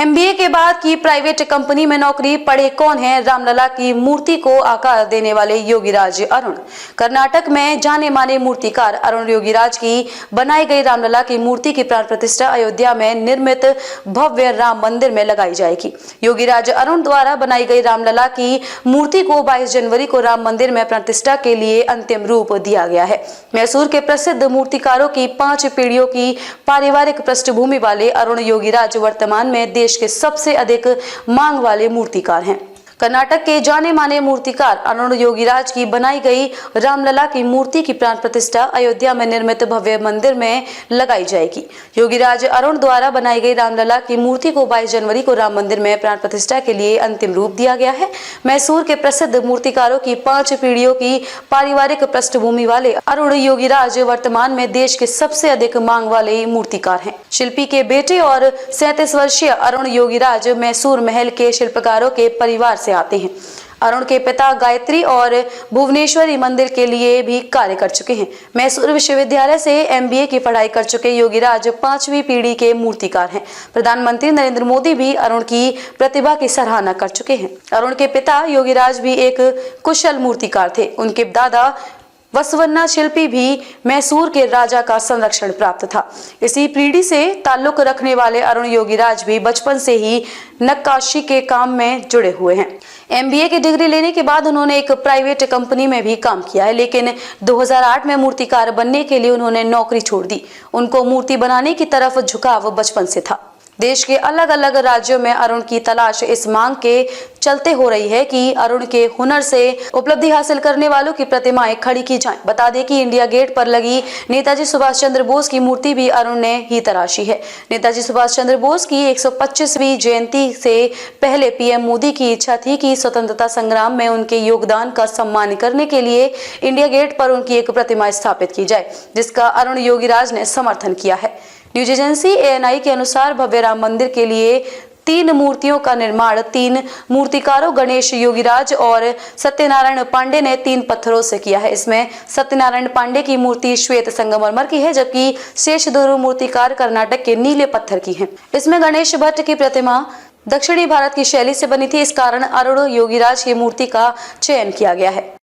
MBA के बाद की प्राइवेट कंपनी में नौकरी, पढ़े कौन है रामलला की मूर्ति को आकार देने वाले योगीराज अरुण। कर्नाटक में जाने माने मूर्तिकार अरुण योगीराज की बनाई गई रामलला की मूर्ति की प्राण प्रतिष्ठा अयोध्या में निर्मित भव्य राम मंदिर में लगाई जाएगी। योगीराज अरुण द्वारा बनाई गई रामलला की मूर्ति को 22 जनवरी को राम मंदिर में प्रतिष्ठा के लिए अंतिम रूप दिया गया है। मैसूर के प्रसिद्ध मूर्तिकारों की 5 पीढ़ियों की पारिवारिक पृष्ठभूमि वाले अरुण योगीराज वर्तमान में देश के सबसे अधिक मांग वाले मूर्तिकार हैं। कर्नाटक के जाने माने मूर्तिकार अरुण योगीराज की बनाई गई रामलला की मूर्ति की प्राण प्रतिष्ठा अयोध्या में निर्मित भव्य मंदिर में लगाई जाएगी। योगीराज अरुण द्वारा बनाई गई रामलला की मूर्ति को 22 जनवरी को राम मंदिर में प्राण प्रतिष्ठा के लिए अंतिम रूप दिया गया है। मैसूर के प्रसिद्ध मूर्तिकारों की 5 पीढ़ियों की पारिवारिक पृष्ठभूमि वाले अरुण योगीराज वर्तमान में देश के सबसे अधिक मांग वाले मूर्तिकार हैं। शिल्पी के बेटे और 37 वर्षीय अरुण योगीराज मैसूर महल के शिल्पकारों के परिवार से आते हैं। अरुण के पिता गायत्री और भुवनेश्वरी मंदिर के लिए भी कार्य कर चुके हैं। मैसूर विश्वविद्यालय से एमबीए की पढ़ाई कर चुके योगीराज 5वीं पीढ़ी के मूर्तिकार हैं। प्रधानमंत्री नरेंद्र मोदी भी अरुण की प्रतिभा की सराहना कर चुके हैं। अरुण के पिता योगीराज भी एक कुशल मूर्तिकार थे। उनके दादा वसवन्ना शिल्पी भी मैसूर के राजा का संरक्षण प्राप्त था। इसी पीढ़ी से ताल्लुक रखने वाले अरुण योगीराज भी बचपन से ही नक्काशी के काम में जुड़े हुए हैं। एमबीए की डिग्री लेने के बाद उन्होंने एक प्राइवेट कंपनी में भी काम किया है, लेकिन 2008 में मूर्तिकार बनने के लिए उन्होंने नौकरी छोड़ दी। उनको मूर्ति बनाने की तरफ झुकाव बचपन से था। देश के अलग अलग राज्यों में अरुण की तलाश इस मांग के चलते हो रही है कि अरुण के हुनर से उपलब्धि हासिल करने वालों की प्रतिमाएं खड़ी की जाएं। बता दें कि इंडिया गेट पर लगी नेताजी सुभाष चंद्र बोस की मूर्ति भी अरुण ने ही तराशी है। नेताजी सुभाष चंद्र बोस की 125वीं जयंती से पहले पीएम मोदी की इच्छा थी कि स्वतंत्रता संग्राम में उनके योगदान का सम्मान करने के लिए इंडिया गेट पर उनकी एक प्रतिमा स्थापित की जाए, जिसका अरुण योगीराज ने समर्थन किया है। न्यूज एजेंसी एएनआई के अनुसार भव्य राम मंदिर के लिए 3 मूर्तियों का निर्माण 3 मूर्तिकारों गणेश योगीराज और सत्यनारायण पांडे ने 3 पत्थरों से किया है। इसमें सत्यनारायण पांडे की मूर्ति श्वेत संगमरमर की है, जबकि शेष दोनों मूर्तिकार कर्नाटक के नीले पत्थर की है। इसमें गणेश भट्ट की प्रतिमा दक्षिणी भारत की शैली से बनी थी। इस कारण अरुण योगीराज की मूर्ति का चयन किया गया है।